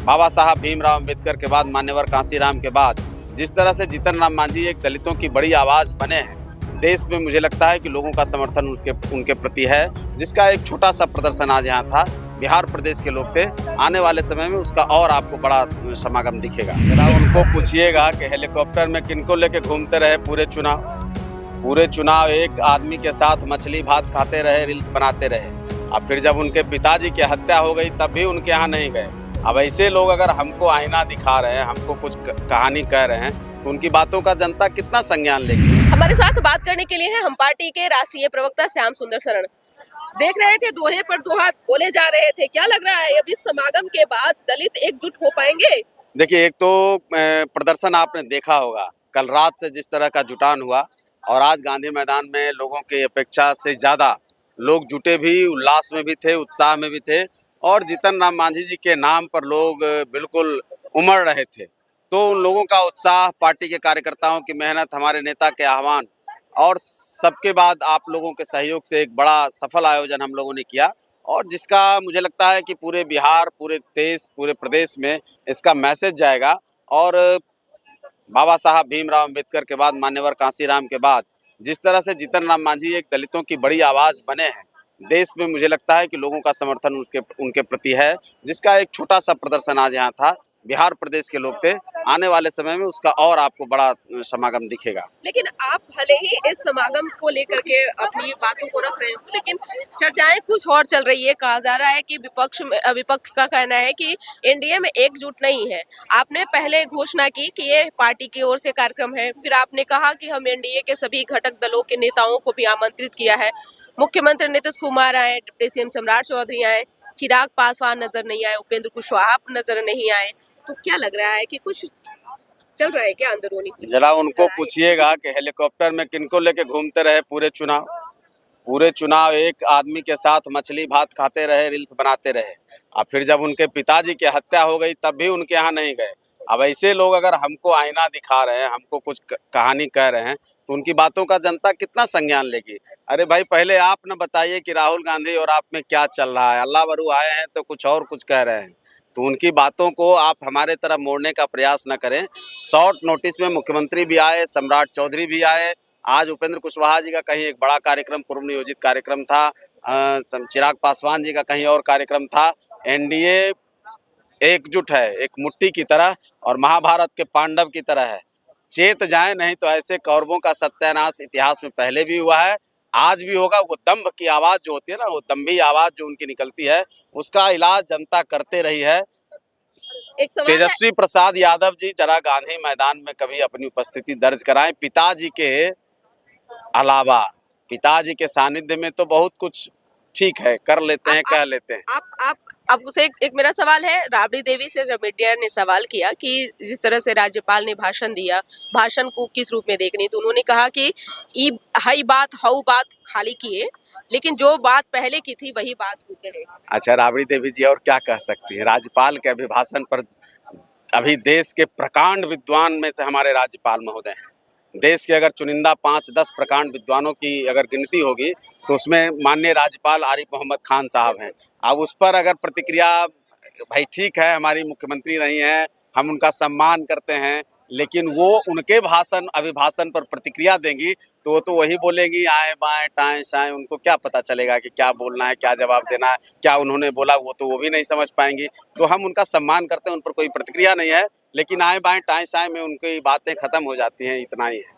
बाबा साहब भीमराव अम्बेडकर के बाद मान्यवर कांसीराम के बाद जिस तरह से जीतन राम मांझी एक दलितों की बड़ी आवाज़ बने हैं देश में, मुझे लगता है कि लोगों का समर्थन उनके प्रति है, जिसका एक छोटा सा प्रदर्शन आज यहाँ था। बिहार प्रदेश के लोग थे, आने वाले समय में उसका और आपको बड़ा समागम दिखेगा। जरा उनको पूछिएगा कि हेलीकॉप्टर में किनको लेके घूमते रहे पूरे चुनाव एक आदमी के साथ मछली भात खाते रहे, रील्स बनाते रहे। अब फिर जब उनके पिताजी की हत्या हो गई तब भी उनके यहाँ नहीं गए। अब ऐसे लोग अगर हमको आईना दिखा रहे हैं, हमको कुछ कहानी कह रहे हैं, तो उनकी बातों का जनता कितना संज्ञान लेगी। हमारे साथ बात करने के लिए हैं हम पार्टी के राष्ट्रीय प्रवक्ता श्याम सुंदर शरण। देख रहे थे दोहे पर दोहा बोले जा रहे थे, क्या लग रहा है अब इस समागम के बाद दलित एकजुट हो पाएंगे? देखिए, एक तो प्रदर्शन आपने देखा होगा, कल रात से जिस तरह का जुटान हुआ और आज गांधी मैदान में लोगों की अपेक्षा से ज़्यादा लोग जुटे भी, उल्लास में भी थे, उत्साह में भी थे और जीतन राम मांझी जी के नाम पर लोग बिल्कुल उमड़ रहे थे। तो उन लोगों का उत्साह, पार्टी के कार्यकर्ताओं की मेहनत, हमारे नेता के आह्वान और सबके बाद आप लोगों के सहयोग से एक बड़ा सफल आयोजन हम लोगों ने किया और जिसका मुझे लगता है कि पूरे बिहार, पूरे देश, पूरे प्रदेश में इसका मैसेज जाएगा। और बाबा साहब भीमराव अम्बेडकर के बाद मान्यवर कांसीराम के बाद जिस तरह से जीतन राम मांझी एक दलितों की बड़ी आवाज़ बने हैं देश में, मुझे लगता है कि लोगों का समर्थन उनके प्रति है, जिसका एक छोटा सा प्रदर्शन आज यहाँ था। बिहार प्रदेश के लोग थे, आने वाले समय में उसका और आपको बड़ा समागम दिखेगा। लेकिन आप भले ही इस समागम को लेकर के अपनी बातों को रख रहे हो, लेकिन चर्चाएं कुछ और चल रही है। कहा जा रहा है कि विपक्ष का कहना है कि एनडीए में एकजुट नहीं है। आपने पहले घोषणा की कि ये पार्टी की ओर से कार्यक्रम है, फिर आपने कहा कि हम एनडीए के सभी घटक दलों के नेताओं को भी आमंत्रित किया है। मुख्यमंत्री नीतीश कुमार आए, डिप्टी सीएम सम्राट चौधरी आए, चिराग पासवान नजर नहीं आए, उपेंद्र कुशवाहा नजर नहीं आए। तो क्या लग रहा है कि कुछ चल रहा है क्या अंदरूनी? जरा उनको पूछिएगा कि हेलीकॉप्टर में किनको लेके घूमते रहे पूरे चुनाव एक आदमी के साथ मछली भात खाते रहे, रील्स बनाते रहे। अब फिर जब उनके पिताजी की हत्या हो गई तब भी उनके यहाँ नहीं गए। अब ऐसे लोग अगर हमको आईना दिखा रहे हैं, हमको कुछ कहानी कह रहे हैं, तो उनकी बातों का जनता कितना संज्ञान लेगी। अरे भाई, पहले आप न बताइए कि राहुल गांधी और आप में क्या चल रहा है। अल्लाह बरू आए हैं तो कुछ कह रहे हैं, तो उनकी बातों को आप हमारे तरफ मोड़ने का प्रयास न करें। शॉर्ट नोटिस में मुख्यमंत्री भी आए, सम्राट चौधरी भी आए, आज उपेंद्र कुशवाहा जी का कहीं एक बड़ा कार्यक्रम, पूर्व नियोजित कार्यक्रम था, चिराग पासवान जी का कहीं और कार्यक्रम था। एनडीए एकजुट है, एक मुट्ठी की तरह और महाभारत के पांडव की तरह है। चेत जाए, नहीं तो ऐसे कौरवों का सत्यानाश इतिहास में पहले भी हुआ है, आज भी होगा। वो दंभ की आवाज़ जो होती है ना, वो दंभी आवाज़ जो उनकी निकलती है, उसका इलाज जनता करते रही है। एक सवाल तेजस्वी प्रसाद यादव जी जरा गांधी मैदान में कभी अपनी उपस्थिति दर्ज कराएं। पिताजी के अलावा, पिताजी के सानिध्य में तो बहुत कुछ ठीक है, कर लेते हैं, कह लेते हैं। आप उसे एक मेरा सवाल है, राबड़ी देवी से जब मीडिया ने सवाल किया कि जिस तरह से राज्यपाल ने भाषण दिया, भाषण को किस रूप में देखनी, तो उन्होंने कहा कि ई हई बात हऊ बात खाली किए, लेकिन जो बात पहले की थी वही बात को कहे। अच्छा, राबड़ी देवी जी और क्या कह सकती है। राज्यपाल के अभिभाषण पर अभी देश के प्रकांड विद्वान में से हमारे राज्यपाल महोदय हैं। देश के अगर चुनिंदा 5-10 प्रकांड विद्वानों की अगर गिनती होगी तो उसमें माननीय राज्यपाल आरिफ मोहम्मद खान साहब हैं। अब उस पर अगर प्रतिक्रिया, भाई ठीक है, हमारी मुख्यमंत्री नहीं है, हम उनका सम्मान करते हैं, लेकिन वो उनके अभिभाषण पर प्रतिक्रिया देंगी तो वो तो वही बोलेंगी आए बाएं टाएं शाएं। उनको क्या पता चलेगा कि क्या बोलना है, क्या जवाब देना है, क्या उन्होंने बोला, वो भी नहीं समझ पाएंगी। तो हम उनका सम्मान करते हैं, उन पर कोई प्रतिक्रिया नहीं है, लेकिन आए बाएं टाएं शाएं में उनकी बातें खत्म हो जाती हैं, इतना ही है।